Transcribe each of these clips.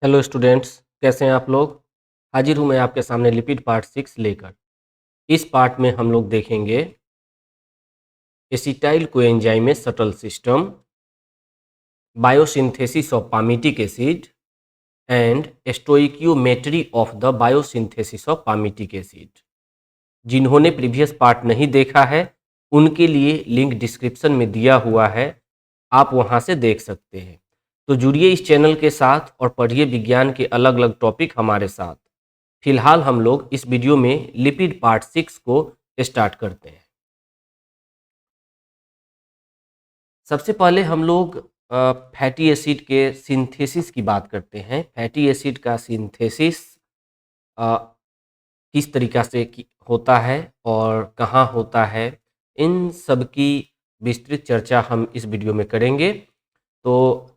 Hello students, कैसे हैं आप लोग। हाजिर हूं मैं आपके सामने लिपिड पार्ट 6 लेकर। इस पार्ट में हम लोग देखेंगे acetyl coenzyme subtle system, biosynthesis of palmitic acid and stoichiometry of the biosynthesis of palmitic acid. जिन्होंने प्रीवियस पार्ट नहीं देखा है उनके लिए लिंक डिस्क्रिप्शन में दिया हुआ है, आप वहां से देख सकते हैं। तो जुड़िए इस चैनल के साथ और पढ़िए विज्ञान के अलग अलग टॉपिक हमारे साथ। फिलहाल हम लोग इस वीडियो में लिपिड पार्ट 6 को स्टार्ट करते हैं। सबसे पहले हम लोग फैटी एसिड के सिंथेसिस की बात करते हैं। फैटी एसिड का सिंथेसिस किस तरीक़ा से होता है और कहाँ होता है, इन सब की विस्तृत चर्चा हम इस वीडियो में करेंगे। तो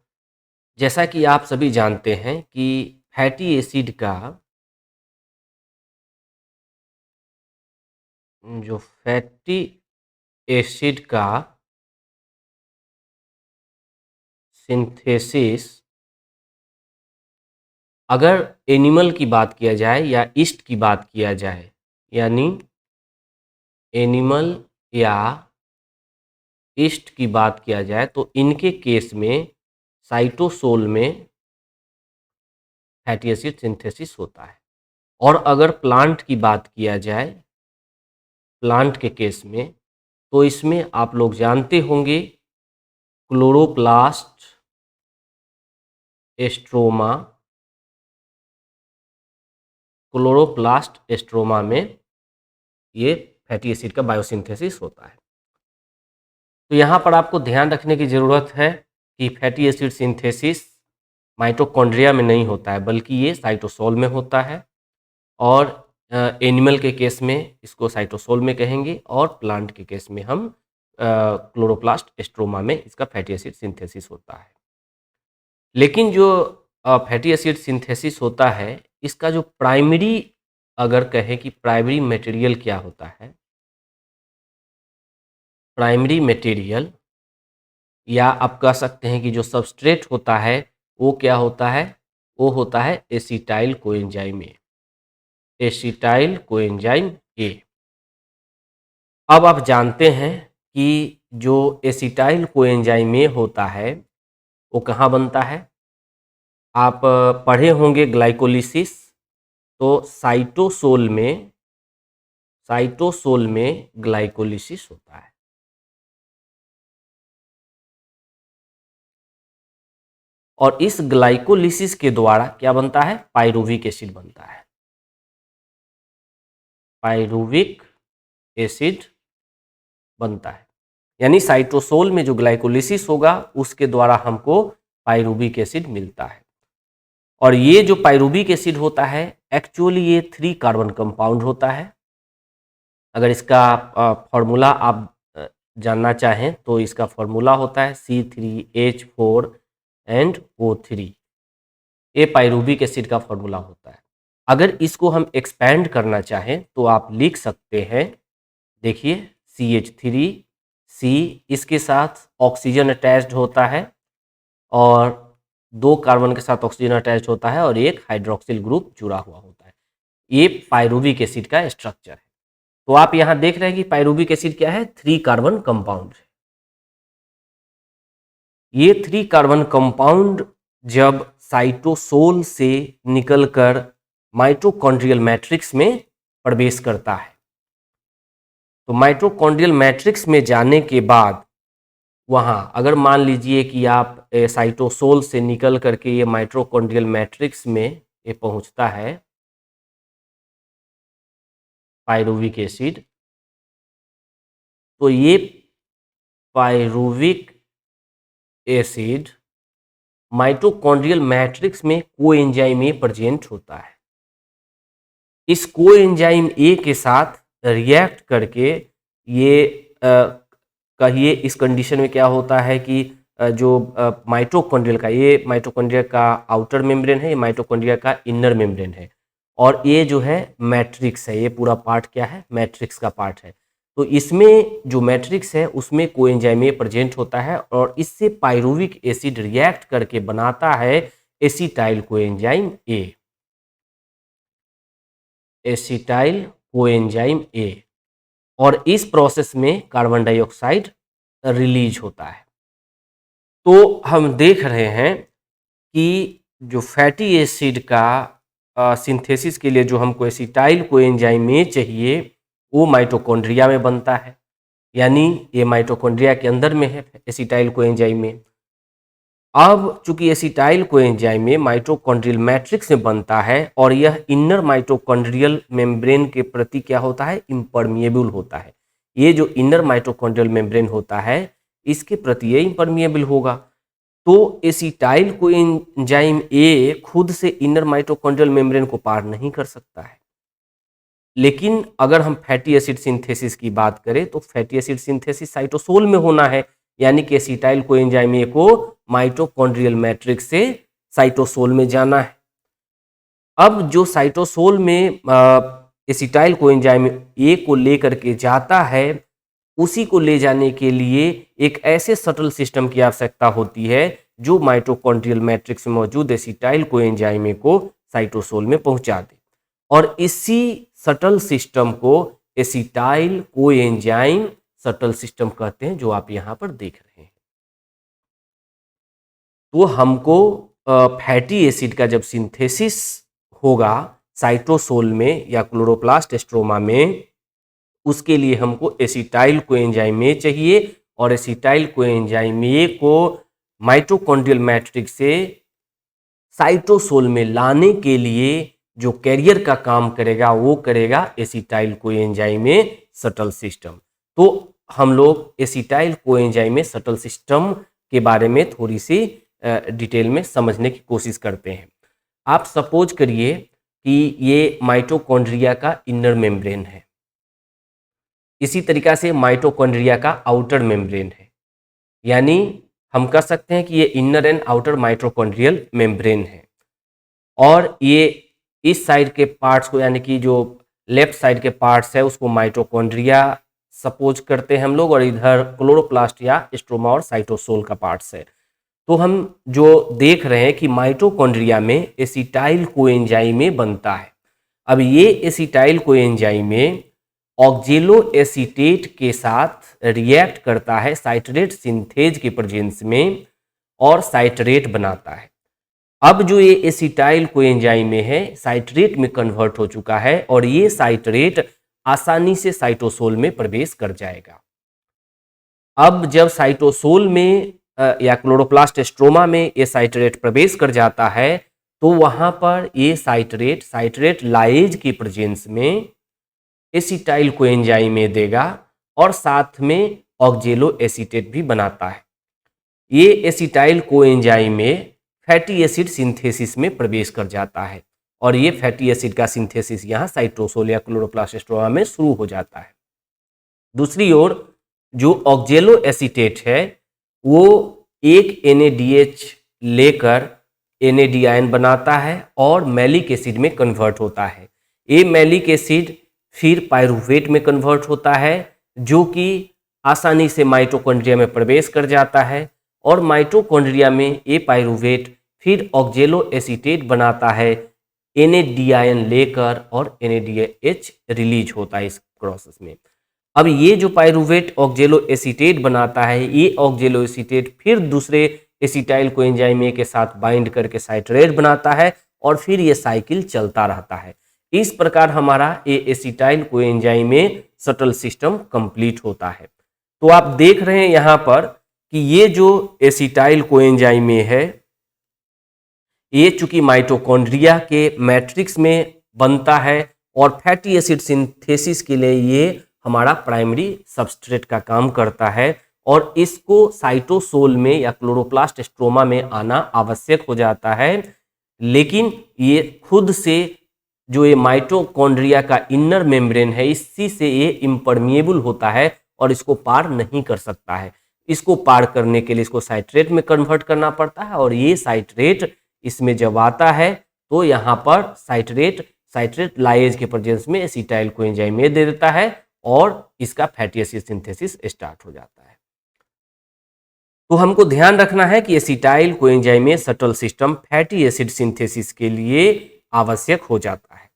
जैसा कि आप सभी जानते हैं कि फैटी एसिड का जो फैटी एसिड का सिंथेसिस अगर एनिमल की बात किया जाए या ईस्ट की बात किया जाए, यानी एनिमल या ईस्ट की बात किया जाए, तो इनके केस में साइटोसोल में फैटी एसिड सिंथेसिस होता है। और अगर प्लांट की बात किया जाए, प्लांट के केस में, तो इसमें आप लोग जानते होंगे क्लोरोप्लास्ट, एस्ट्रोमा, क्लोरोप्लास्ट एस्ट्रोमा में ये फैटी एसिड का बायोसिंथेसिस होता है। तो यहाँ पर आपको ध्यान रखने की ज़रूरत है कि फैटी एसिड सिंथेसिस माइटोकॉन्ड्रिया में नहीं होता है, बल्कि ये साइटोसोल में होता है। और एनिमल के केस में इसको साइटोसोल में कहेंगे और प्लांट के केस में हम क्लोरोप्लास्ट एस्ट्रोमा में इसका फैटी एसिड सिंथेसिस होता है। लेकिन जो फैटी एसिड सिंथेसिस होता है, इसका जो प्राइमरी, अगर कहें कि प्राइमरी मटेरियल क्या होता है, प्राइमरी मटेरियल या आप कह सकते हैं कि जो सबस्ट्रेट होता है वो क्या होता है, वो होता है acetyl coenzyme A, acetyl coenzyme A. अब आप जानते हैं कि जो एसिटाइल कोएंजाइम ए होता है वो कहाँ बनता है। आप पढ़े होंगे ग्लाइकोलिसिस, तो साइटोसोल में ग्लाइकोलिसिस होता है। और इस ग्लाइकोलिसिस के द्वारा क्या बनता है, पाइरुविक एसिड बनता है। पाइरुविक एसिड बनता है, यानी साइटोसोल में जो ग्लाइकोलिसिस होगा उसके द्वारा हमको पाइरुविक एसिड मिलता है। और ये जो पाइरुविक एसिड होता है, एक्चुअली ये 3 कार्बन कंपाउंड होता है। अगर इसका फॉर्मूला आप जानना चाहें तो इसका फॉर्मूला होता है C3H4 एंड O3। ये पाइरुविक एसिड का फॉर्मूला होता है। अगर इसको हम एक्सपैंड करना चाहें तो आप लिख सकते हैं, देखिए CH3, इसके साथ ऑक्सीजन अटैच्ड होता है और 2 कार्बन के साथ ऑक्सीजन अटैच्ड होता है और एक हाइड्रोक्सिल ग्रुप जुड़ा हुआ होता है। ये पाइरुविक एसिड का स्ट्रक्चर है। तो आप यहाँ देख रहे हैं कि पाइरुविक एसिड क्या है, 3 कार्बन कंपाउंड है। ये 3 कार्बन कंपाउंड जब साइटोसोल से निकलकर माइटोकॉन्ड्रियल मैट्रिक्स में प्रवेश करता है, तो माइटोकॉन्ड्रियल मैट्रिक्स में जाने के बाद वहाँ अगर मान लीजिए कि आप साइटोसोल से निकल करके ये माइटोकॉन्ड्रियल मैट्रिक्स में ये पहुँचता है पाइरुविक एसिड, तो ये पाइरुविक एसिड माइटोकॉन्ड्रियल मैट्रिक्स में कोएंजाइम ए प्रेजेंट होता है। इस कोएंजाइम ए के साथ रिएक्ट करके ये कहिए इस कंडीशन में क्या होता है कि जो माइटोकॉन्ड्रियल का, ये माइटोकॉन्ड्रिया का आउटर मेम्ब्रेन है, ये माइटोकॉन्ड्रिया का इनर मेम्ब्रेन है, और ये जो है मैट्रिक्स है, ये पूरा पार्ट क्या है, मैट्रिक्स का पार्ट है। तो इसमें जो मैट्रिक्स है उसमें कोएंजाइम ए प्रेजेंट होता है और इससे पाइरुविक एसिड रिएक्ट करके बनाता है acetyl coenzyme A, acetyl coenzyme A. और इस प्रोसेस में कार्बन डाइऑक्साइड रिलीज होता है। तो हम देख रहे हैं कि जो फैटी एसिड का सिंथेसिस के लिए जो हमको एसिटाइल कोएंजाइम ए चाहिए वो माइटोकॉन्ड्रिया में बनता है, यानी ये माइटोकॉन्ड्रिया के अंदर में है एसिटाइल कोएंजाइम में। अब चूंकि एसिटाइल कोएंजाइम में माइटोकॉन्ड्रियल मैट्रिक्स में बनता है और यह इनर माइटोकॉन्ड्रियल मेम्ब्रेन के प्रति क्या होता है, इम्परमिएबल होता है। ये जो इनर माइटोकॉन्ड्रियल मेम्ब्रेन होता है इसके प्रति ये इम्परमिएबल होगा। तो एसिटाइल कोएंजाइम ए खुद से इनर माइटोकॉन्ड्रियल मेम्ब्रेन को पार नहीं कर सकता है। लेकिन अगर हम फैटी एसिड सिंथेसिस की बात करें तो फैटी एसिड सिंथेसिस साइटोसोल में होना है, यानी कि एसिटाइल कोएंजाइम ए को माइटोकॉन्ड्रियल मैट्रिक्स से साइटोसोल में जाना है। अब जो साइटोसोल में एसिटाइल कोएंजाइम ए को लेकर के जाता है, उसी को ले जाने के लिए एक ऐसे सटल सिस्टम की आवश्यकता होती है जो माइटोकॉन्ड्रियल मैट्रिक्स में मौजूद एसिटाइल कोएंजाइम ए को साइटोसोल में पहुंचा दे। और इसी सटल सिस्टम को एसिटाइल कोएंजाइम सटल सिस्टम कहते हैं, जो आप यहां पर देख रहे हैं। तो हमको फैटी एसिड का जब सिंथेसिस होगा साइटोसोल में या क्लोरोप्लास्ट स्ट्रोमा में, उसके लिए हमको एसिटाइल कोएंजाइम ए चाहिए और एसिटाइल कोएंजाइम ए को माइटोकॉन्ड्रियल मैट्रिक्स से साइटोसोल में लाने के लिए जो कैरियर का काम करेगा वो करेगा acetyl coenzyme A subtle system. तो हम लोग acetyl coenzyme A subtle system के बारे में थोड़ी सी डिटेल में समझने की कोशिश करते हैं। आप सपोज करिए कि ये माइटोकॉन्ड्रिया का इनर मेम्ब्रेन है, इसी तरीका से माइटोकॉन्ड्रिया का आउटर मेम्ब्रेन है, यानी हम कह सकते हैं कि ये inner and outer mitochondrial membrane है। और ये इस साइड के पार्ट्स को, यानी कि जो लेफ्ट साइड के पार्ट्स है उसको माइटोकॉन्ड्रिया सपोज करते हैं हम लोग, और इधर क्लोरोप्लास्ट या स्ट्रोमा और साइटोसोल का पार्ट्स है। तो हम जो देख रहे हैं कि माइटोकॉन्ड्रिया में एसिटाइल कोएंजाइम ए बनता है। अब ये एसिटाइल कोएंजाइम ए ऑक्जेलो एसीटेट के साथ रिएक्ट करता है साइट्रेट सिंथेज के प्रेजेंस में और साइट्रेट बनाता है। अब जो ये एसिटाइल कोएंजाइम में है साइट्रेट में कन्वर्ट हो चुका है और ये साइट्रेट आसानी से साइटोसोल में प्रवेश कर जाएगा। अब जब साइटोसोल में या क्लोरोप्लास्ट स्ट्रोमा में ये साइट्रेट प्रवेश कर जाता है तो वहां पर ये साइट्रेट लाइज के प्रेजेंस में एसिटाइल कोएंजाइम में देगा और साथ में ऑक्जेलो एसीटेट भी बनाता है। ये एसिटाइल कोएंजाइम में फैटी एसिड सिंथेसिस में प्रवेश कर जाता है और ये फैटी एसिड का सिंथेसिस यहाँ साइटोसोल या क्लोरोप्लास्ट स्ट्रोमा में शुरू हो जाता है। दूसरी ओर जो ऑक्जेलो एसीटेट है वो एक NADH लेकर NAD आयन बनाता है और मैलिक एसिड में कन्वर्ट होता है। ये मैलिक एसिड फिर पायरुवेट में कन्वर्ट होता है जो कि आसानी से माइटोकॉन्ड्रिया में प्रवेश कर जाता है और माइटोकॉन्ड्रिया में ये पायरुवेट फिर ऑक्जेलो एसीटेट बनाता है NAD आयन लेकर और NADH रिलीज होता है इस प्रोसेस में। अब ये जो पायरुवेट ऑक्जेलो एसीटेट बनाता है ये ऑक्जेलो एसीटेट फिर दूसरे एसिटाइल कोएंजाइम ए के साथ बाइंड करके साइट्रेट बनाता है और फिर ये साइकिल चलता रहता है। इस प्रकार हमारा ये acetyl coenzyme A subtle system complete होता है। तो आप देख रहे हैं यहाँ पर कि ये जो एसिटाइल कोएंजाइम ए है ये चूंकि माइटोकॉन्ड्रिया के मैट्रिक्स में बनता है और फैटी एसिड सिंथेसिस के लिए ये हमारा प्राइमरी सबस्ट्रेट का काम करता है और इसको साइटोसोल में या क्लोरोप्लास्ट स्ट्रोमा में आना आवश्यक हो जाता है। लेकिन ये खुद से जो ये माइटोकॉन्ड्रिया का इनर मेम्ब्रेन है इसी से ये इम्परमिएबल होता है और इसको पार नहीं कर सकता है। इसको पार करने के लिए इसको साइट्रेट में कन्वर्ट करना पड़ता है और ये साइट्रेट इसमें जब आता है तो यहाँ पर साइट्रेट लाइज के प्रेजेंस में एसिटाइल कोएंजाइम ए दे देता है और इसका फैटी एसिड सिंथेसिस स्टार्ट हो जाता है। तो हमको ध्यान रखना है कि एसिटाइल कोएंजाइम में subtle system fatty acid synthesis के लिए आवश्यक हो जाता है।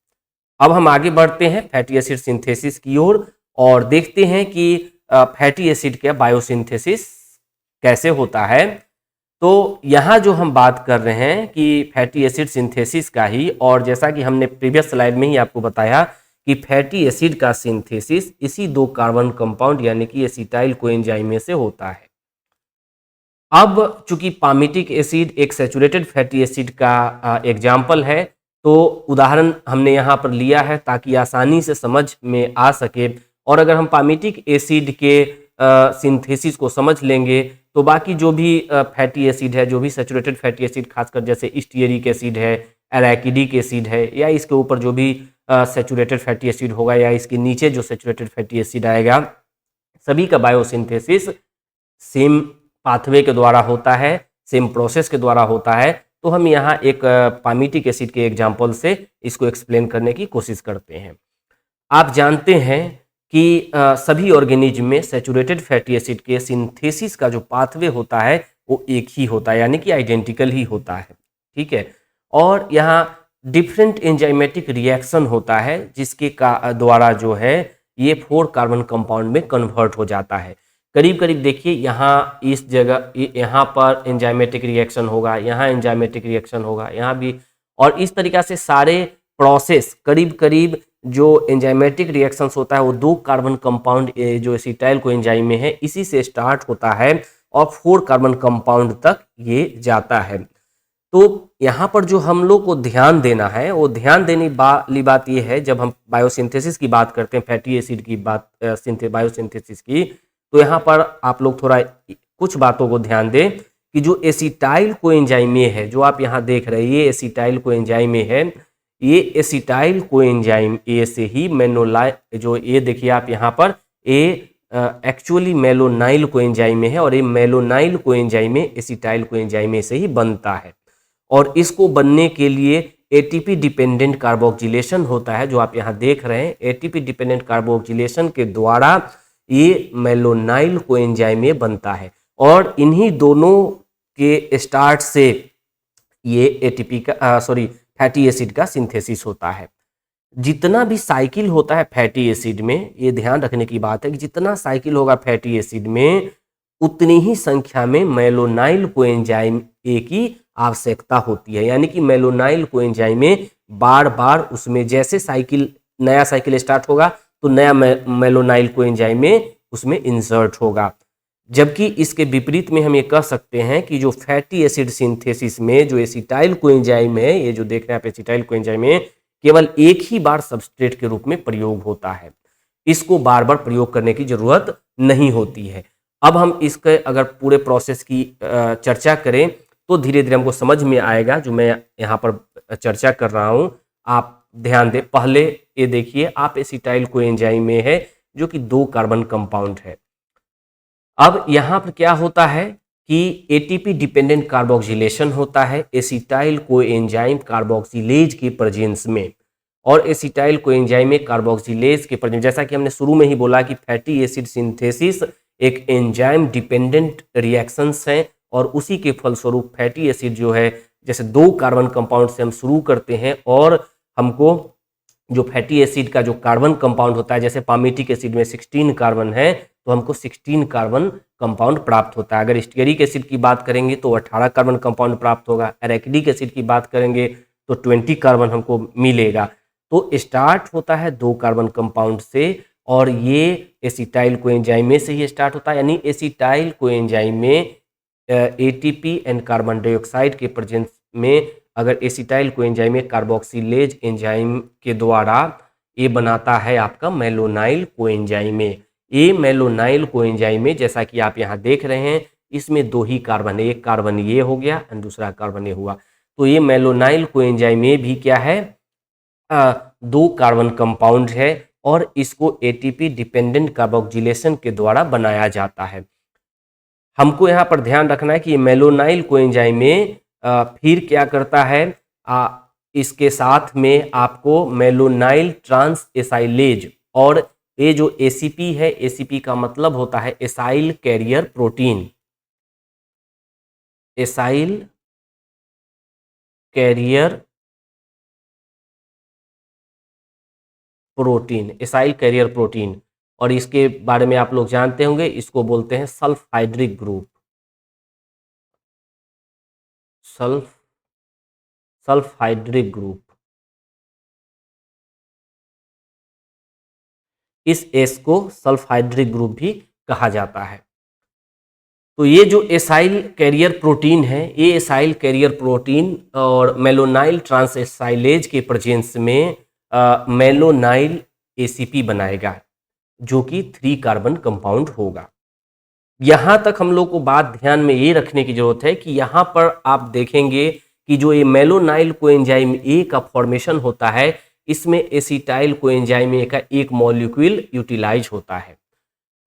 अब हम आगे बढ़ते हैं फैटी एसिड सिंथेसिस की ओर और देखते हैं कि फैटी एसिड का बायोसिंथेसिस कैसे होता है। तो यहाँ जो हम बात कर रहे हैं कि फैटी एसिड सिंथेसिस का ही, और जैसा कि हमने प्रीवियस स्लाइड में ही आपको बताया कि फैटी एसिड का सिंथेसिस इसी 2 कार्बन कंपाउंड यानी कि एसिटाइल कोएंजाइम में से होता है। अब चूंकि पामिटिक एसिड एक सैचुरेटेड फैटी एसिड का एग्जाम्पल है, तो उदाहरण हमने यहाँ पर लिया है ताकि आसानी से समझ में आ सके। और अगर हम पामिटिक एसिड के सिंथेसिस को समझ लेंगे तो बाकी जो भी फैटी एसिड है, जो भी सैचुरेटेड फैटी एसिड, खासकर जैसे स्टीयरिक एसिड है, एराकिडिक एसिड है, या इसके ऊपर जो भी सैचुरेटेड फैटी एसिड होगा या इसके नीचे जो सैचुरेटेड फैटी एसिड आएगा, सभी का बायोसिंथेसिस सेम पाथवे के द्वारा होता है, सेम प्रोसेस के द्वारा होता है। तो हम यहाँ एक पामिटिक एसिड के एग्जाम्पल से इसको एक्सप्लेन करने की कोशिश करते हैं। आप जानते हैं कि सभी ऑर्गेनिज्म में सैचुरेटेड फैटी एसिड के सिंथेसिस का जो पाथवे होता है वो एक ही होता है, यानी कि आइडेंटिकल ही होता है, ठीक है। और यहाँ डिफरेंट एंजाइमेटिक रिएक्शन होता है जिसके द्वारा जो है ये 4 कार्बन कंपाउंड में कन्वर्ट हो जाता है। करीब करीब देखिए, यहाँ इस जगह यहाँ पर एंजाइमेटिक रिएक्शन होगा, यहाँ एंजाइमेटिक रिएक्शन होगा, यहाँ भी, और इस तरीक़ा से सारे प्रोसेस करीब करीब जो एंजाइमेटिक रिएक्शंस होता है वो 2 कार्बन कंपाउंड जो एसिटाइल कोएंजाइम में है इसी से स्टार्ट होता है और 4 कार्बन कंपाउंड तक ये जाता है। तो यहाँ पर जो हम लोग को ध्यान देना है, वो ध्यान देने वाली बात ये है, जब हम बायोसिंथेसिस की बात करते हैं, फैटी एसिड की बात, बायोसिंथेसिस की, तो यहाँ पर आप लोग थोड़ा कुछ बातों को ध्यान दें कि जो एसिटाइल कोएंजाइम है, जो आप यहाँ देख रहे हैं, ये एसिटाइल कोएंजाइम है, ये एसिटाइल कोएंजाइम ए से ही जो ये देखिए आप यहाँ पर एक्चुअली मेलोनाइल कोएंजाइम है, और ये मेलोनाइल कोएंजाइम एसिटाइल कोएंजाइम से ही बनता है। और इसको बनने के लिए एटीपी डिपेंडेंट कार्बोक्सिलेशन होता है, जो आप यहाँ देख रहे हैं। एटीपी डिपेंडेंट कार्बोक्सिलेशन के द्वारा ये मेलोनाइल कोएंजाइम बनता है, और इन्हीं दोनों के स्टार्ट से ये एटीपी का फैटी एसिड का सिंथेसिस होता है। जितना भी साइकिल होता है फैटी एसिड में, ये ध्यान रखने की बात है कि जितना साइकिल होगा फैटी एसिड में, उतनी ही संख्या में मेलोनाइल कोएंजाइम ए की आवश्यकता होती है। यानी कि मेलोनाइल कोएंजाइम में बार बार उसमें जैसे साइकिल, नया साइकिल स्टार्ट होगा तो नया मेलोनाइल कोएंजाइम में उसमें इंसर्ट होगा। जबकि इसके विपरीत में हम ये कह सकते हैं कि जो फैटी एसिड सिंथेसिस में जो एसिटाइल कोएंजाइम है, ये जो देख रहे हैं आप एसिटाइल कोएंजाइम में, केवल एक ही बार सबस्ट्रेट के रूप में प्रयोग होता है, इसको बार बार प्रयोग करने की जरूरत नहीं होती है। अब हम इसके अगर पूरे प्रोसेस की चर्चा करें तो धीरे धीरे हमको समझ में आएगा जो मैं यहाँ पर चर्चा कर रहा हूँ। आप ध्यान दें, पहले ये देखिए आप एसिटाइल कोएंजाइम में है जो कि 2 कार्बन कंपाउंड है। अब यहाँ पर क्या होता है कि एटीपी डिपेंडेंट कार्बोक्सिलेशन होता है एसिटाइल कोएंजाइम कार्बोक्सिलेज के प्रेजेंस में, और एसिटाइल कोएंजाइम में कार्बोक्सिलेज के प्रेजेंस, जैसा कि हमने शुरू में ही बोला कि फैटी एसिड सिंथेसिस एक एंजाइम डिपेंडेंट रिएक्शंस हैं, और उसी के फलस्वरूप फैटी एसिड जो है, जैसे 2 कार्बन कंपाउंड से हम शुरू करते हैं, और हमको जो फैटी एसिड का जो कार्बन कंपाउंड होता है, जैसे पामिटिक एसिड में 16 कार्बन है, तो हमको 16 कार्बन कंपाउंड प्राप्त होता है। अगर स्टीयरिक एसिड की बात करेंगे तो 18 कार्बन कंपाउंड प्राप्त होगा। एराकिडिक एसिड की बात करेंगे तो 20 कार्बन हमको मिलेगा। तो स्टार्ट होता है 2 कार्बन कंपाउंड से, और ये एसिटाइल कोएंजाइम में से ही स्टार्ट होता है। यानी एसिटाइल कोएंजाइम में एटीपी एंड कार्बन डाइऑक्साइड के प्रेजेंस में अगर एसिटाइल कोएंजाइम में कार्बोक्सिलेज एंजाइम के द्वारा ये बनाता है आपका मेलोनाइल कोएंजाइम। ये मेलोनाइल कोएंजाइम में जैसा कि आप यहाँ देख रहे हैं, इसमें 2 ही कार्बन है, एक कार्बन ये हो गया और दूसरा कार्बन ये हुआ। तो ये मेलोनाइल कोएंजाइम में भी क्या है, 2 कार्बन कंपाउंड है, और इसको एटीपी डिपेंडेंट कार्बोक्सिलेशन के द्वारा बनाया जाता है। हमको यहाँ पर ध्यान रखना है कि मेलोनाइल कोएंजाइम में फिर क्या करता है, इसके साथ में आपको मेलोनाइल ट्रांस एसाइलेज, और ये जो एसीपी है, एसीपी का मतलब होता है acyl carrier protein, acyl carrier protein, acyl carrier protein, और इसके बारे में आप लोग जानते होंगे, इसको बोलते हैं सल्फहाइड्रिक ग्रुप, सल्फहाइड्रिक ग्रुप। इस एस को सल्फहाइड्रिक ग्रुप भी कहा जाता है। तो ये जो एसाइल कैरियर प्रोटीन है, ये एसाइल कैरियर प्रोटीन और मेलोनाइल ट्रांसएसाइलेज के प्रेजेंस में मेलोनाइल एसीपी बनाएगा, जो कि 3 कार्बन कंपाउंड होगा। यहाँ तक हम लोग को बात ध्यान में ये रखने की जरूरत है कि यहाँ पर आप देखेंगे कि जो ये मेलोनाइल कोएंजाइम ए का फॉर्मेशन होता है, इसमें एसिटाइल कोएंजाइम ए का एक मॉलिक्यूल यूटिलाइज होता है,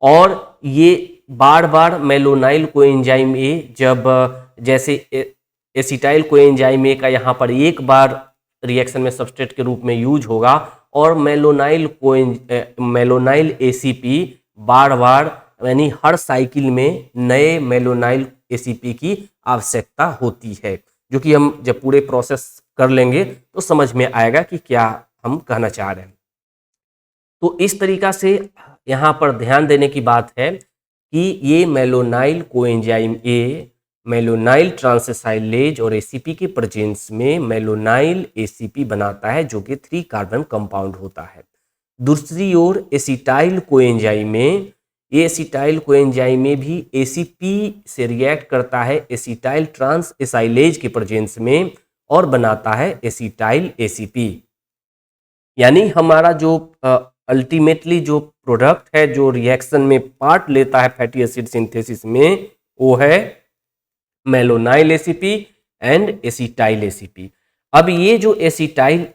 और ये बार बार मेलोनाइल कोएंजाइम ए जब जैसे एसिटाइल कोएंजाइम ए का यहाँ पर एक बार रिएक्शन में सबस्ट्रेट के रूप में यूज होगा, और मेलोनाइल एसीपी बार बार, यानी हर साइकिल में नए मेलोनाइल एसीपी की आवश्यकता होती है, जो कि हम जब पूरे प्रोसेस कर लेंगे तो समझ में आएगा कि क्या हम कहना चाह रहे हैं। तो इस तरीका से यहाँ पर ध्यान देने की बात है कि ये मेलोनाइल कोएंजाइम ए मेलोनाइल ट्रांसएसाइलेज और एसीपी के प्रेजेंस में मेलोनाइल एसीपी बनाता है, जो कि 3 कार्बन कंपाउंड होता है। दूसरी ओर एसिटाइल कोएंजाइम में, ये एसिटाइल कोएंजाइम में भी एसीपी से रिएक्ट करता है एसिटाइल ट्रांसएसाइलेज के प्रेजेंस में और बनाता है एसिटाइल एसीपी। यानी हमारा जो अल्टीमेटली जो प्रोडक्ट है, जो रिएक्शन में पार्ट लेता है फैटी एसिड सिंथेसिस में, वो है मेलोनाइल एसीपी एंड एसिटाइल एसीपी। अब ये जो एसिटाइल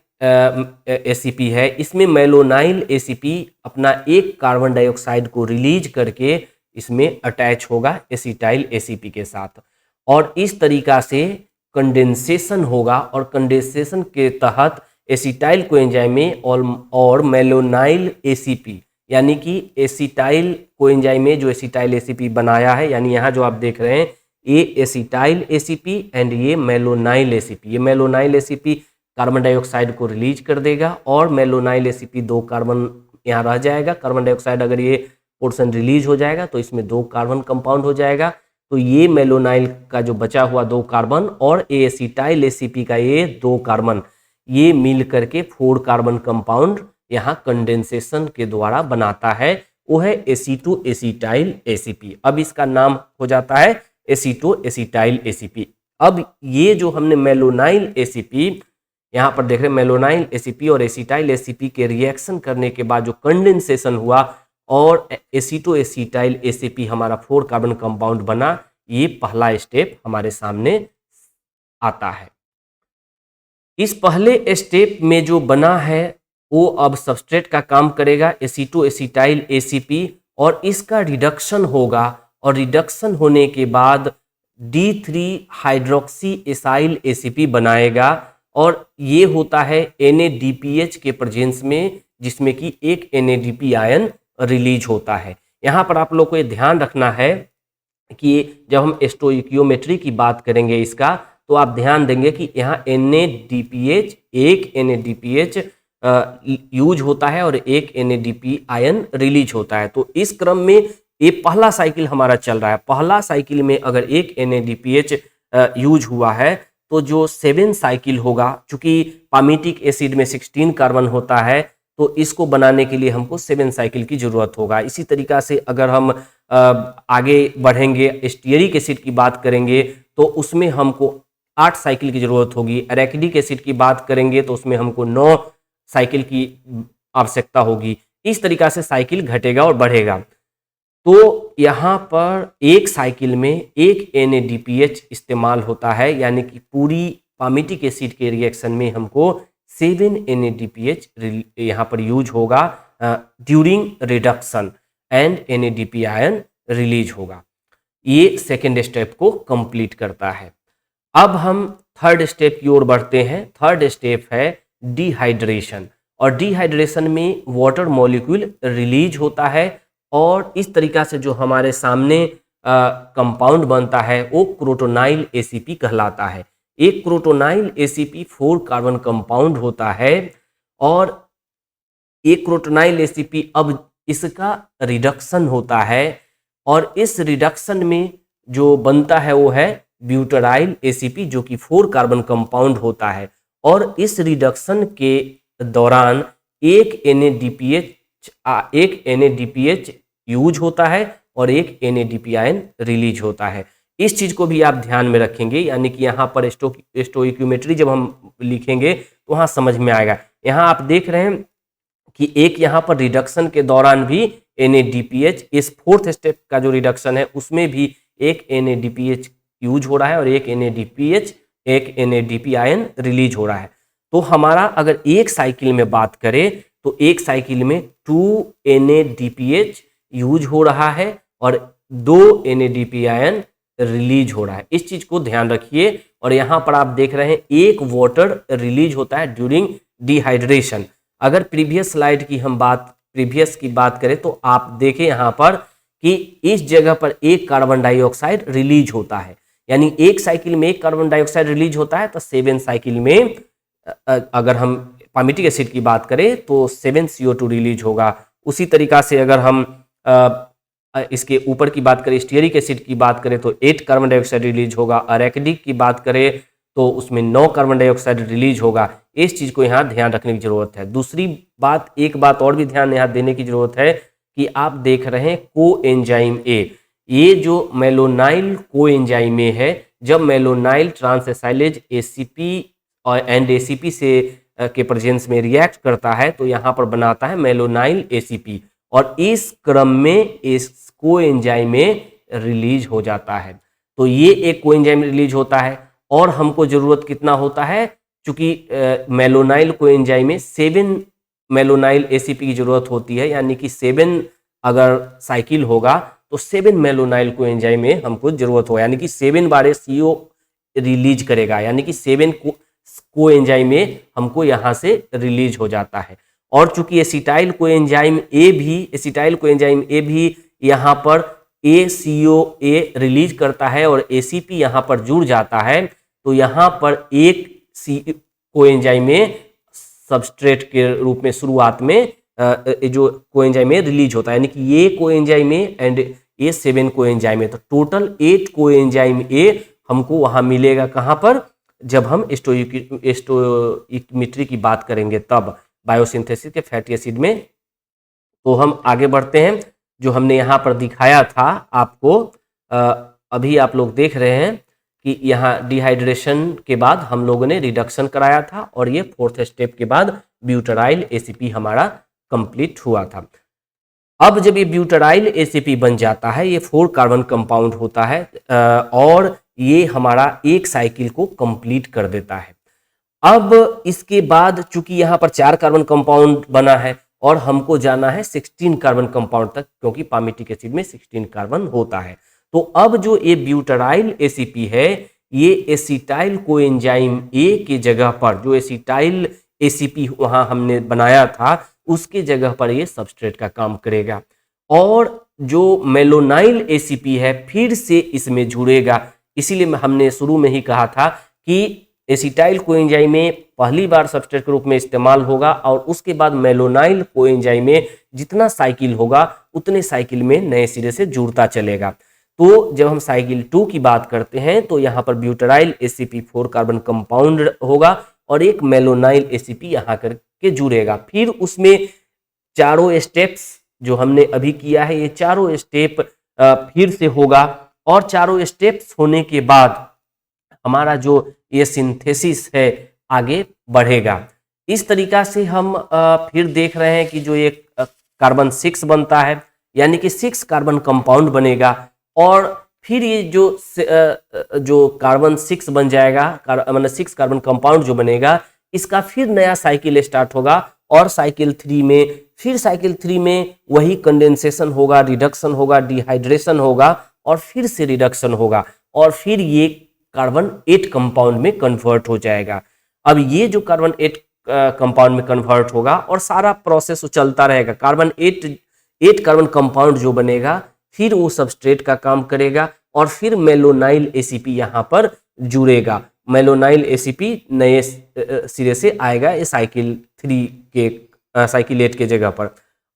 एसीपी है, इसमें मेलोनाइल एसीपी अपना एक कार्बन डाइऑक्साइड को रिलीज करके इसमें अटैच होगा एसिटाइल एसीपी के साथ, और इस तरीका से कंडेंसेशन होगा, और कंडेंसेशन के तहत एसिटाइल कोएंजाइम में और मेलोनाइल एसीपी, यानी कि एसिटाइल कोएंजाइम में जो एसिटाइल एसीपी बनाया है, यानी यहाँ जो आप देख रहे हैं ये एसिटाइल एसीपी एंड ये मेलोनाइल एसीपी। ये मेलोनाइल एसीपी कार्बन डाइऑक्साइड को रिलीज कर देगा, और मेलोनाइल एसीपी 2 कार्बन यहाँ रह जाएगा। कार्बन डाइऑक्साइड अगर ये पोर्शन रिलीज हो जाएगा तो इसमें 2 कार्बन कंपाउंड हो जाएगा। तो ये मेलोनाइल का जो बचा हुआ 2 कार्बन और एसिटाइल एसीपी का ये 2 कार्बन, ये मिल करके 4 कार्बन कंपाउंड यहाँ कंडेंसेशन के द्वारा बनाता है, वो है एसीटो एसिटाइल एसीपी। अब इसका नाम हो जाता है एसीटो एसिटाइल एसीपी। अब ये जो हमने मेलोनाइल एसीपी यहाँ पर देख रहे हैं, मेलोनाइल एसीपी और एसिटाइल एसीपी के रिएक्शन करने के बाद जो कंडेंसेशन हुआ और एसीटो एसिटाइल एसीपी हमारा 4 कार्बन कंपाउंड बना, ये पहला स्टेप हमारे सामने आता है। इस पहले स्टेप में जो बना है वो अब सबस्ट्रेट का काम करेगा, एसीटो एसिटाइल एसीपी, और इसका रिडक्शन होगा, और रिडक्शन होने के बाद D3 हाइड्रोक्सी एसाइल एसीपी बनाएगा, और ये होता है NADPH के प्रेजेंस में, जिसमें कि एक NADP आयन रिलीज होता है। यहाँ पर आप लोग को ये ध्यान रखना है कि जब हम स्टोइकियोमेट्री की बात करेंगे इसका, तो आप ध्यान देंगे कि यहाँ NADPH, एक NADPH यूज होता है और एक NADP आयन रिलीज होता है। तो इस क्रम में ये पहला साइकिल हमारा चल रहा है। पहला साइकिल में अगर एक NADPH यूज हुआ है तो जो 7 साइकिल होगा, चूंकि पामिटिक एसिड में 16 कार्बन होता है, तो इसको बनाने के लिए हमको 7 साइकिल की जरूरत होगा। इसी तरीका से अगर हम आगे बढ़ेंगे, स्टीयरिक एसिड की बात करेंगे तो उसमें हमको 8 साइकिल की जरूरत होगी। एराकिडिक एसिड की बात करेंगे तो उसमें हमको 9 साइकिल की आवश्यकता होगी। इस तरीका से साइकिल घटेगा और बढ़ेगा। तो यहाँ पर एक साइकिल में एक NADPH इस्तेमाल होता है, यानी कि पूरी पामिटिक एसिड के रिएक्शन में हमको 7 NADPH यहाँ पर यूज होगा during reduction, and NADP ion release होगा। ये सेकेंड स्टेप को कंप्लीट करता है। अब हम थर्ड स्टेप की ओर बढ़ते हैं। थर्ड स्टेप है डिहाइड्रेशन, और डिहाइड्रेशन में वाटर मॉलिक्यूल रिलीज होता है, और इस तरीका से जो हमारे सामने कंपाउंड बनता है वो क्रोटोनाइल एसीपी कहलाता है। एक क्रोटोनाइल एसीपी 4 कार्बन कंपाउंड होता है और एक क्रोटोनाइल एसीपी अब इसका रिडक्शन होता है और इस रिडक्शन में जो बनता है वो है ब्यूटाराइल एसीपी जो कि 4 कार्बन कंपाउंड होता है। और इस रिडक्शन के दौरान एक NADPH यूज होता है और एक NADP आयन रिलीज होता है। इस चीज को भी आप ध्यान में रखेंगे, यानी कि यहाँ पर स्टोइक्योमेट्री जब हम लिखेंगे तो वहाँ समझ में आएगा। यहाँ आप देख रहे हैं कि एक यहाँ पर रिडक्शन के दौरान भी NADPH, इस 4th स्टेप का जो रिडक्शन है उसमें भी एक NADPH यूज हो रहा है और एक NADP आयन रिलीज हो रहा है। तो हमारा अगर एक साइकिल में बात करें तो एक साइकिल में 2 NADPH यूज हो रहा है और 2 NADP आयन रिलीज हो रहा है। इस चीज को ध्यान रखिए। और यहाँ पर आप देख रहे हैं एक वाटर रिलीज होता है ड्यूरिंग डिहाइड्रेशन। अगर प्रीवियस की बात करें तो आप देखें यहाँ पर कि इस जगह पर एक कार्बन डाइऑक्साइड रिलीज होता है, यानी एक साइकिल में एक कार्बन डाइऑक्साइड रिलीज होता है। तो 7 साइकिल में अगर हम पामिटिक एसिड की बात करें तो 7 CO2 रिलीज होगा। उसी तरीका से अगर हम इसके ऊपर की बात करें, स्टीयरिक एसिड की बात करें तो 8 कार्बन डाइऑक्साइड रिलीज होगा। अरेकिडिक की बात करें तो उसमें 9 कार्बन डाइऑक्साइड रिलीज होगा। इस चीज को यहाँ ध्यान रखने की जरूरत है। दूसरी बात, एक बात और भी ध्यान यहाँ देने की जरूरत है कि आप देख रहे हैं कोएंजाइम ए, ये जो मेलोनाइल कोएंजाइम ए है, जब मेलोनाइल ट्रांसएसाइलेज एसीपी एंड एसीपी से के प्रेजेंस में रिएक्ट करता है तो यहाँ पर बनाता है मेलोनाइल एसीपी और इस क्रम में इस कोएंजाइम में रिलीज हो जाता है। तो ये एक कोएंजाइम रिलीज होता है और हमको जरूरत कितना होता है, चूंकि मेलोनाइल कोएंजाइम में 7 मेलोनाइल एसीपी की जरूरत होती है, यानी कि 7 अगर साइकिल होगा तो 7 मेलोनाइल कोएंजाइम में हमको जरूरत होगा, यानी कि 7 बार CO रिलीज करेगा, यानी कि 7 कोएंजाइम में हमको यहाँ से रिलीज हो जाता है। और चूंकि एसिटाइल कोएंजाइम ए भी यहाँ पर ACOA रिलीज करता है और ACP यहाँ पर जुड़ जाता है, तो यहाँ पर एक कोएंजाइम में सबस्ट्रेट के रूप में शुरुआत में जो कोएंजाइम में रिलीज होता है, यानी कि ये कोएंजाइम ए एंड ये 7 कोएंजाइम ए, तो टोटल 8 कोएंजाइम ए हमको वहाँ मिलेगा। कहाँ पर? जब हम स्टोइक्योमेट्री की बात करेंगे तब बायोसिंथेसिस के फैटी एसिड में। तो हम आगे बढ़ते हैं। जो हमने यहाँ पर दिखाया था आपको, अभी आप लोग देख रहे हैं कि यहाँ डिहाइड्रेशन के बाद हम लोगों ने रिडक्शन कराया था और ये 4th स्टेप के बाद ब्यूटाराइल एसीपी हमारा कंप्लीट हुआ था। अब जब ये ब्यूटाराइल एसीपी बन जाता है, ये 4 कार्बन कंपाउंड होता है और ये हमारा एक साइकिल को कंप्लीट कर देता है। अब इसके बाद चूंकि यहाँ पर 4 कार्बन कंपाउंड बना है और हमको जाना है 16 कार्बन कंपाउंड तक, क्योंकि पामिटिक एसिड में 16 कार्बन होता है। तो अब जो ये ब्यूटाराइल एसीपी है, ये एसिटाइल कोएंजाइम ए की जगह पर जो एसिटाइल एसीपी वहां हमने बनाया था उसके जगह पर ये सबस्ट्रेट का काम करेगा और जो मेलोनाइल एसीपी है फिर से इसमें जुड़ेगा। इसीलिए हमने शुरू में ही कहा था कि एसिटाइल कोएंजाइम में पहली बार सबस्ट्रेट के रूप में इस्तेमाल होगा और उसके बाद मेलोनाइल कोएंजाइम में जितना साइकिल होगा उतने साइकिल में नए सिरे से जुड़ता चलेगा। तो जब हम साइकिल 2 की बात करते हैं तो यहाँ पर ब्यूटाराइल एसीपी 4 कार्बन कंपाउंड होगा और एक मेलोनाइल एसीपी यहाँ करके जुड़ेगा। फिर उसमें चारों स्टेप्स जो हमने अभी किया है, ये चारों स्टेप फिर से होगा और चारों स्टेप्स होने के बाद हमारा जो ये सिंथेसिस है आगे बढ़ेगा। इस तरीका से हम फिर देख रहे हैं कि जो एक कार्बन 6 बनता है, यानी कि 6 कार्बन कंपाउंड बनेगा और फिर ये जो कार्बन 6 बन जाएगा, मतलब 6 कार्बन कंपाउंड जो बनेगा, इसका फिर नया साइकिल स्टार्ट होगा और साइकिल 3 में वही कंडेंसेशन होगा, रिडक्शन होगा, डिहाइड्रेशन होगा और फिर से रिडक्शन होगा और फिर ये कार्बन 8 कंपाउंड में कन्वर्ट हो जाएगा। अब ये जो कार्बन 8 कंपाउंड में कन्वर्ट होगा और सारा प्रोसेस चलता रहेगा। कार्बन 8 कार्बन कंपाउंड जो बनेगा फिर वो सबस्ट्रेट का काम करेगा और फिर मेलोनाइल एसीपी यहाँ पर जुड़ेगा। मेलोनाइल एसीपी नए सिरे से आएगा ये साइकिल 3 के साइकिल 8 के जगह पर,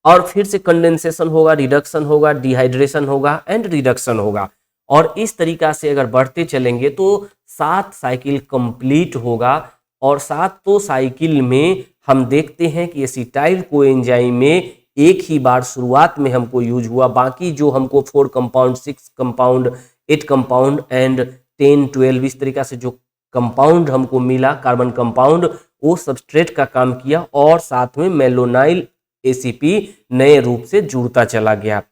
और फिर से कंडेंसेशन होगा, रिडक्शन होगा, डिहाइड्रेशन होगा एंड रिडक्शन होगा। और इस तरीका से अगर बढ़ते चलेंगे तो 7 साइकिल कंप्लीट होगा। और 7 साइकिल में हम देखते हैं कि एसिटाइल कोएंजाइम में एक ही बार शुरुआत में हमको यूज हुआ, बाकी जो हमको 4 कंपाउंड, 6 कंपाउंड, 8 कंपाउंड एंड 10, 12 इस तरीका से जो कंपाउंड हमको मिला, कार्बन कंपाउंड, वो सबस्ट्रेट का काम किया और साथ में मेलोनाइल एसीपी नए रूप से जुड़ता चला गया।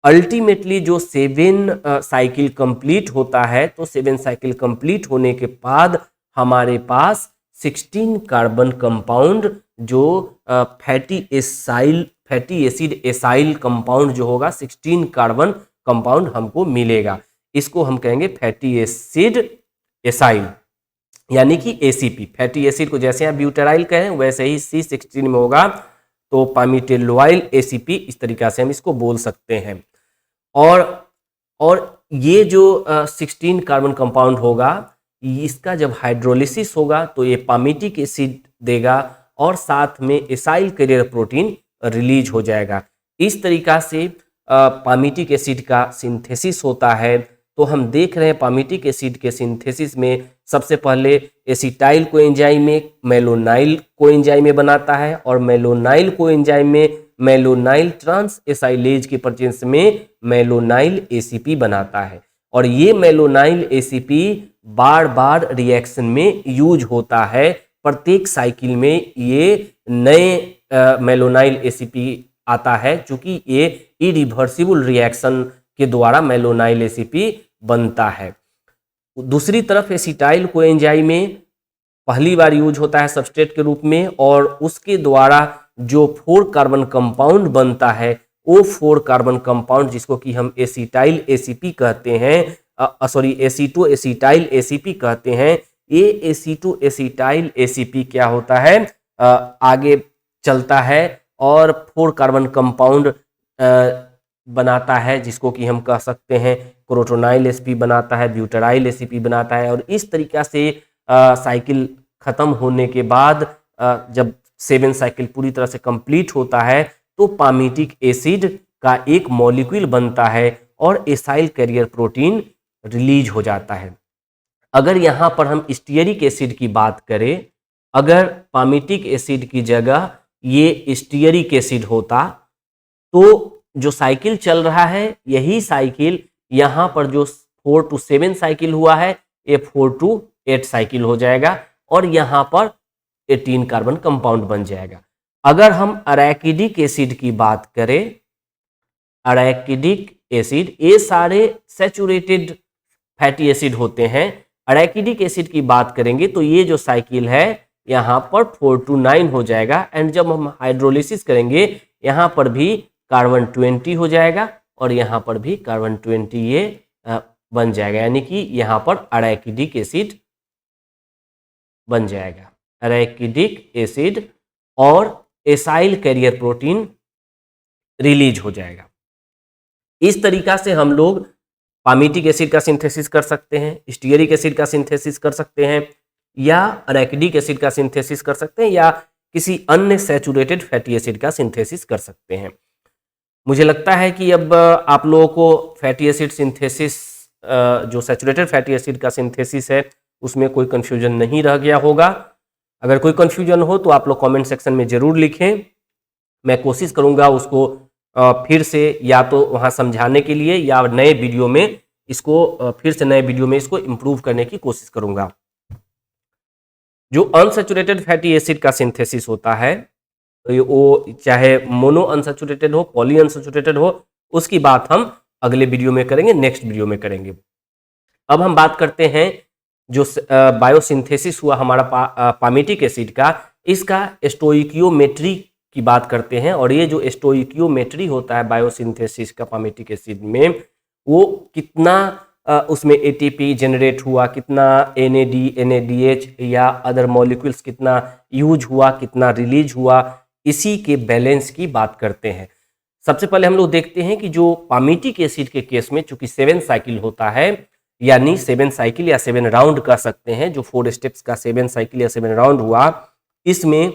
अल्टीमेटली जो 7 साइकिल कंप्लीट होता है, तो 7 साइकिल कंप्लीट होने के बाद हमारे पास 16 कार्बन कंपाउंड जो फैटी एसिड एसाइल कंपाउंड जो होगा 16 कार्बन कंपाउंड हमको मिलेगा। इसको हम कहेंगे फैटी एसिड एसाइल यानी कि एसीपी। फैटी एसिड को जैसे आप ब्यूटेराइल कहें वैसे ही C16 में होगा, तो पामीटेलोइल एसीपी, इस तरीका से हम इसको बोल सकते हैं। और ये जो 16 कार्बन कंपाउंड होगा, इसका जब हाइड्रोलिसिस होगा तो ये पामीटिक एसिड देगा और साथ में एसाइल कैरियर प्रोटीन रिलीज हो जाएगा। इस तरीका से पामीटिक एसिड का सिंथेसिस होता है। तो हम देख रहे हैं पामीटिक एसिड के सिंथेसिस में सबसे पहले एसिटाइल कोएंजाइम में मेलोनाइल कोएंजाइम में बनाता है, और मेलोनाइल कोएंजाइम में मेलोनाइल ट्रांस एसाइलेज के प्रेजेंस में मेलोनाइल एसीपी बनाता है। और ये मेलोनाइल एसीपी बार बार रिएक्शन में यूज होता है। प्रत्येक साइकिल में ये नए मेलोनाइल एसीपी आता है, चूंकि ये इरिवर्सिबल रिएक्शन के द्वारा मेलोनाइल एसीपी बनता है। दूसरी तरफ एसिटाइल कोएंजाइम में पहली बार यूज होता है सबस्ट्रेट के रूप में, और उसके द्वारा जो 4 कार्बन कंपाउंड बनता है, वो 4 कार्बन कंपाउंड जिसको कि हम एसिटाइल एसीपी कहते हैं, एसीटो एसिटाइल एसीपी कहते हैं। ये एसीटो एसिटाइल एसीपी क्या होता है, आगे चलता है और 4 कार्बन कंपाउंड बनाता है, जिसको कि हम कह सकते हैं क्रोटोनाइल एसीपी बनाता है, ब्यूटेराइल एसीपी बनाता है। और इस तरीका से साइकिल खत्म होने के बाद जब 7 साइकिल पूरी तरह से कंप्लीट होता है, तो पामीटिक एसिड का एक मॉलिक्यूल बनता है और एसाइल कैरियर प्रोटीन रिलीज हो जाता है। अगर यहाँ पर हम स्टीयरिक एसिड की बात करें, अगर पामीटिक एसिड की जगह ये स्टीयरिक एसिड होता, तो जो साइकिल चल रहा है यही साइकिल यहाँ पर जो 4 to 7 साइकिल हुआ है, ये 4 to 8 साइकिल हो जाएगा और यहाँ पर 18 कार्बन कंपाउंड बन जाएगा। अगर हम अरैकिडिक एसिड की बात करें, अरैकिडिक एसिड, ये सारे सैचुरेटेड फैटी एसिड होते हैं। अरैकिडिक एसिड की बात करेंगे तो ये जो साइकिल है यहाँ पर 4 to 9 हो जाएगा, एंड जब हम हाइड्रोलिसिस करेंगे यहाँ पर भी कार्बन 20 हो जाएगा और यहाँ पर भी कार्बन 20 ये बन जाएगा, यानी कि यहाँ पर अरैकिडिक एसिड बन जाएगा। अरैकिडिक एसिड और एसाइल कैरियर प्रोटीन रिलीज हो जाएगा। इस तरीका से हम लोग पामीटिक एसिड का सिंथेसिस कर सकते हैं, स्टीयरिक एसिड का सिंथेसिस कर सकते हैं, या अरैकिडिक एसिड का सिंथेसिस कर सकते हैं, या किसी अन्य सैचुरेटेड फैटी एसिड का सिंथेसिस कर सकते हैं। मुझे लगता है कि अब आप लोगों को फैटी एसिड सिंथेसिस, जो सैचुरेटेड फैटी एसिड का सिंथेसिस है, उसमें कोई कन्फ्यूजन नहीं रह गया होगा। अगर कोई कन्फ्यूजन हो तो आप लोग कमेंट सेक्शन में ज़रूर लिखें। मैं कोशिश करूंगा उसको फिर से या तो वहाँ समझाने के लिए, या नए वीडियो में इसको फिर से नए वीडियो में इसको इम्प्रूव करने की कोशिश करूंगा। जो अनसैचुरेटेड फैटी एसिड का सिंथेसिस होता है, तो वो चाहे मोनो अनसैचुरेटेड हो, पॉली अनसैचुरेटेड हो, उसकी बात हम अगले वीडियो में करेंगे, नेक्स्ट वीडियो में करेंगे। अब हम बात करते हैं जो बायोसिंथेसिस हुआ हमारा पामीटिक एसिड का, इसका स्टोइकियोमेट्री की बात करते हैं। और ये जो स्टोइकियोमेट्री होता है बायोसिंथेसिस का पामीटिक एसिड में, वो कितना उसमें एटीपी जनरेट हुआ, कितना NAD, NADH या अदर मॉलिक्यूल्स कितना यूज हुआ, कितना रिलीज हुआ, इसी के बैलेंस की बात करते हैं। सबसे पहले हम लोग देखते हैं कि जो पामीटिक एसिड के केस में चूंकि 7 साइकिल होता है, यानी 7 साइकिल या 7 राउंड कह सकते हैं, जो 4 स्टेप्स का 7 साइकिल या 7 राउंड हुआ, इसमें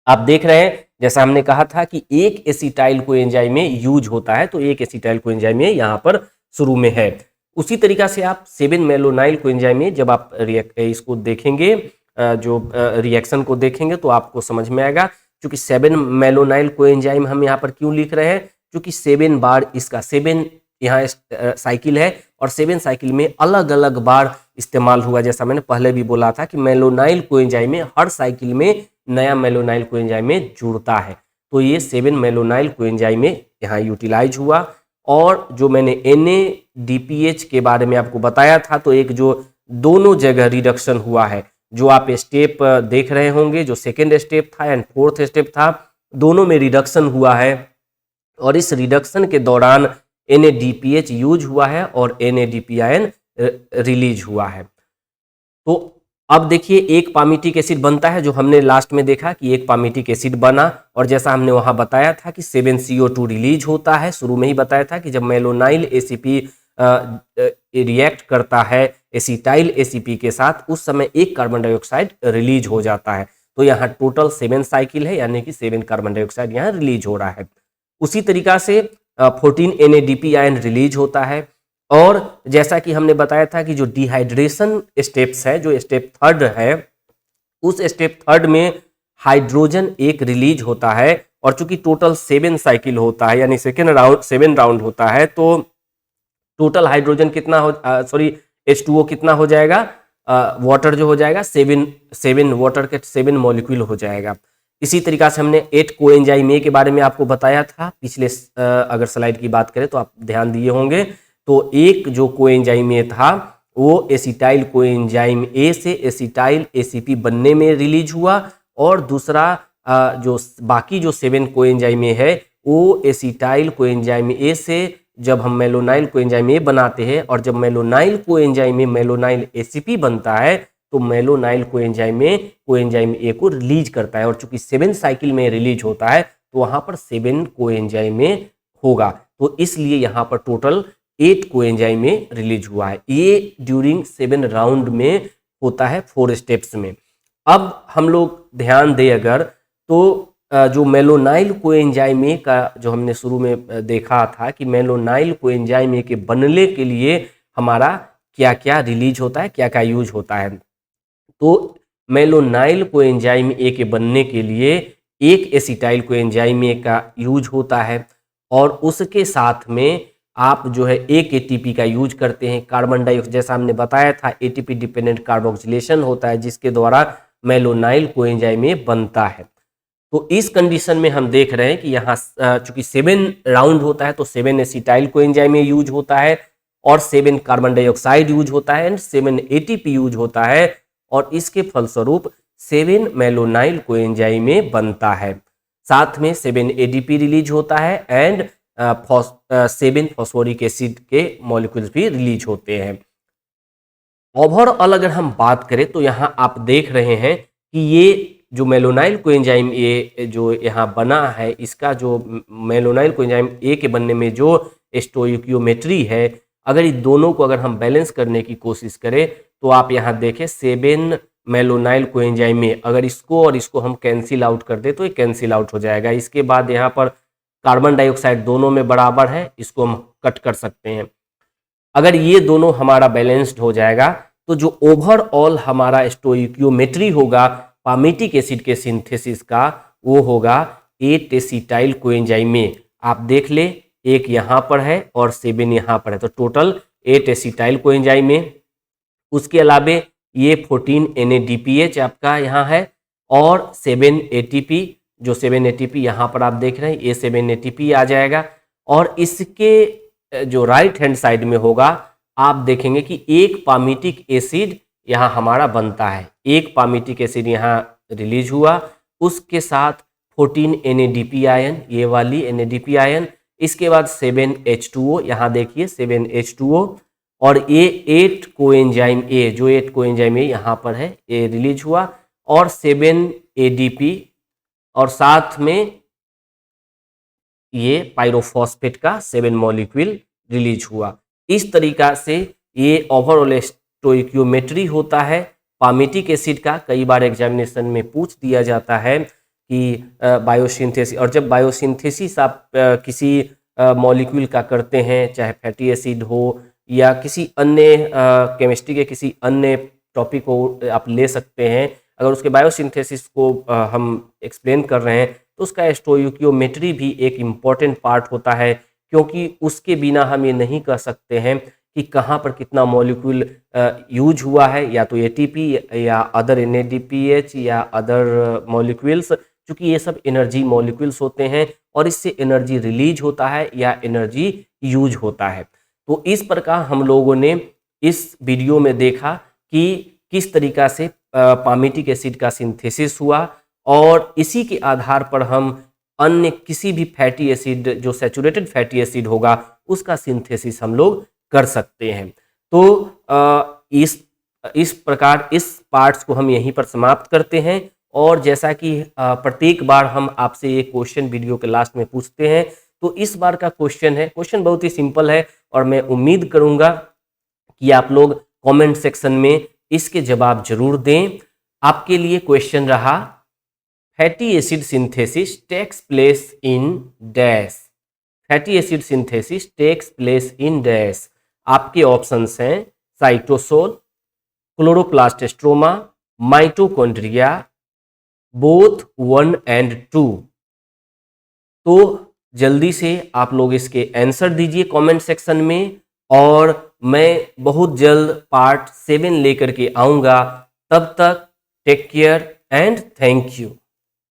आप देख रहे हैं जैसा हमने कहा था कि एक एसिटाइल कोएंजाइम में यूज होता है, तो एक एसिटाइल कोएंजाइम में यहाँ पर शुरू में है। उसी तरीका से आप 7 मेलोनाइल कोएंजाइम में जब आप इसको देखेंगे, जो रिएक्शन को देखेंगे तो आपको समझ में आएगा। क्योंकि 7 मेलोनाइल कोएंजाइम हम यहाँ पर क्यों लिख रहे हैं, क्योंकि 7 बार इसका 7 यहाँ साइकिल है और 7 साइकिल में अलग अलग बार इस्तेमाल हुआ। जैसा मैंने पहले भी बोला था कि मेलोनाइल कोएंजाइम में हर साइकिल में नया मेलोनाइल कोएंजाइम में जुड़ता है, तो ये 7 मेलोनाइल कोएंजाइम में यहाँ यूटिलाइज हुआ। और जो मैंने NADPH के बारे में आपको बताया था, तो एक जो दोनों जगह रिडक्शन हुआ है, जो आप स्टेप देख रहे होंगे, जो सेकेंड स्टेप था एंड फोर्थ स्टेप था, दोनों में रिडक्शन हुआ है और इस रिडक्शन के दौरान NADPH यूज हुआ है और NADPIN रिलीज हुआ है। तो अब देखिए एक पामीटिक एसिड बनता है, जो हमने लास्ट में देखा कि एक पामीटिक एसिड बना, और जैसा हमने वहां बताया था कि 7CO2 रिलीज होता है। शुरू में ही बताया था कि जब मेलोनाइल ACP रिएक्ट करता है एसिटाइल ACP के साथ, उस समय एक कार्बन डाइऑक्साइड रिलीज हो जाता है। तो यहाँ टोटल 7 साइकिल है, यानी कि 7 कार्बन डाइऑक्साइड यहाँ रिलीज हो रहा है। उसी तरीका से 14 NADPIN रिलीज होता है। और जैसा कि हमने बताया था कि जो डिहाइड्रेशन स्टेप्स है, जो स्टेप थर्ड है, उस स्टेप थर्ड में हाइड्रोजन एक रिलीज होता है। और चूंकि टोटल 7 साइकिल होता है, यानी सेकेंड राउंड 7 राउंड होता है, तो टोटल हाइड्रोजन कितना हो, H2O कितना हो जाएगा, वाटर जो हो जाएगा 7 वाटर के 7 मॉलिक्यूल हो जाएगा। इसी तरीका से हमने 8 कोएंजाइम ए के बारे में आपको बताया था पिछले अगर स्लाइड की बात करें तो आप ध्यान दिए होंगे। तो एक जो कोएंजाइम ए था वो एसिटाइल कोएंजाइम ए से एसिटाइल ACP बनने में रिलीज हुआ, और दूसरा जो बाकी जो 7 कोएंजाइम ए है वो एसिटाइल कोएंजाइम ए से जब हम मेलोनाइल कोएंजाइम ए बनाते हैं, और जब मेलोनाइल कोएंजाइम में मेलोनाइल ACP बनता है तो मेलोनाइल कोएंजाइम ए को रिलीज करता है। और चूंकि 7 साइकिल में रिलीज होता है तो वहां पर 7 कोएंजाइम में होगा, तो इसलिए यहाँ पर टोटल 8 कोएंजाइम में रिलीज हुआ है। ये ड्यूरिंग 7 राउंड में होता है 4 स्टेप्स में। अब हम लोग ध्यान दें अगर, तो जो मेलोनाइल कोएंजाइम ए का जो हमने शुरू में देखा था कि मेलोनाइल कोएंजाइम ए के बनने के लिए हमारा क्या क्या रिलीज होता है, क्या क्या यूज होता है। तो मेलोनाइल कोएंजाइम ए के बनने के लिए एक एसिटाइल कोएंजाइम ए का यूज होता है, और उसके साथ में आप जो है एक ATP का यूज करते हैं। कार्बन डाइऑक्साइड जैसा हमने बताया था ATP डिपेंडेंट कार्बोक्सिलेशन होता है, जिसके द्वारा मेलोनाइल कोएंजाइम ए बनता है। तो इस कंडीशन में हम देख रहे हैं कि यहाँ चूंकि 7 राउंड होता है तो 7 एसिटाइल कोएंजाइम में यूज होता है, और 7 कार्बन डाइऑक्साइड यूज होता है, एंड 7 ATP यूज होता है, और इसके फलस्वरूप 7 मेलोनाइल कोएंजाइम में बनता है। साथ में 7 ADP रिलीज होता है, एंड 7 फॉस्फोरिक एसिड के मॉलिक्यूल्स भी रिलीज होते हैं। ओवरऑल अगर हम बात करें तो यहाँ आप देख रहे हैं कि ये जो मेलोनाइल कोएंजाइम ए जो यहाँ बना है, इसका जो मेलोनाइल कोएंजाइम ए के बनने में जो स्टोइकियोमेट्री है, अगर इन दोनों को अगर हम बैलेंस करने की कोशिश करें तो आप यहाँ देखें 7 मेलोनाइल कोएंजाइम में अगर इसको और इसको हम कैंसिल आउट कर दे तो ये कैंसिल आउट हो जाएगा। इसके बाद यहाँ पर कार्बन डाइऑक्साइड दोनों में बराबर है, इसको हम कट कर सकते हैं। अगर ये दोनों हमारा बैलेंस्ड हो जाएगा तो जो ओवरऑल हमारा स्टोइकियोमेट्री होगा पामीटिक एसिड के सिंथेसिस का, वो होगा 8 एसिटाइल कोएंजाइम में। आप देख ले, एक यहाँ पर है और 7 यहाँ पर है, तो टोटल 8 एसिटाइल कोएंजाइम में। उसके अलावे ये 14 NADPH आपका यहाँ है, और 7 ATP, जो 7 ATP यहाँ पर आप देख रहे हैं, ये 7 ATP आ जाएगा। और इसके जो राइट हैंड साइड में होगा आप देखेंगे कि एक पामीटिक एसिड यहाँ हमारा बनता है, एक पामीटिक एसिड यहाँ रिलीज हुआ, उसके साथ 14 NADPIN, ये वाली NADPIN, इसके बाद 7H2O, यहाँ देखिए 7H2O, और ये 8 कोएंजाइम ए, जो 8 कोएंजाइम ए यहाँ पर है, ये रिलीज हुआ, और 7 ADP, और साथ में ये पायरोफॉस्फेट का 7 मॉलिक्यूल रिलीज हुआ। इस तरीका से ये ओवरऑल स्टोइकियोमेट्री होता है पामिटिक एसिड का। कई बार एग्जामिनेशन में पूछ दिया जाता है कि बायोसिंथेसिस, और जब बायोसिंथेसिस आप किसी मॉलिक्यूल का करते हैं, चाहे फैटी एसिड हो या किसी अन्य केमिस्ट्री के किसी अन्य टॉपिक को आप ले सकते हैं, अगर उसके बायोसिंथेसिस को हम एक्सप्लेन कर रहे हैं तो उसका स्टोइकियोमेट्री भी एक इम्पॉर्टेंट पार्ट होता है, क्योंकि उसके बिना हम ये नहीं कह सकते हैं कि कहाँ पर कितना मॉलिक्यूल यूज हुआ है, या तो एटीपी या अदर एनएडीपीएच या अदर मॉलिक्यूल्स, क्योंकि ये सब एनर्जी मॉलिक्यूल्स होते हैं और इससे एनर्जी रिलीज होता है या एनर्जी यूज होता है। तो इस प्रकार हम लोगों ने इस वीडियो में देखा कि किस तरीका से पामिटिक एसिड का सिंथेसिस हुआ, और इसी के आधार पर हम अन्य किसी भी फैटी एसिड जो सैचुरेटेड फैटी एसिड होगा उसका सिंथेसिस हम लोग कर सकते हैं। तो इस प्रकार इस पार्ट्स को हम यहीं पर समाप्त करते हैं। और जैसा कि प्रत्येक बार हम आपसे ये क्वेश्चन वीडियो के लास्ट में पूछते हैं, तो इस बार का क्वेश्चन बहुत ही सिंपल है, और मैं उम्मीद करूंगा कि आप लोग कमेंट सेक्शन में इसके जवाब जरूर दें। आपके लिए क्वेश्चन रहा, fatty acid synthesis takes place in dash. Fatty acid synthesis takes place in dash. आपके ऑप्शंस हैं cytosol, chloroplast stroma, mitochondria, both 1 and 2। तो जल्दी से आप लोग इसके आंसर दीजिए कमेंट सेक्शन में, और मैं बहुत जल्द पार्ट 7 लेकर के आऊँगा। तब तक take care and thank you.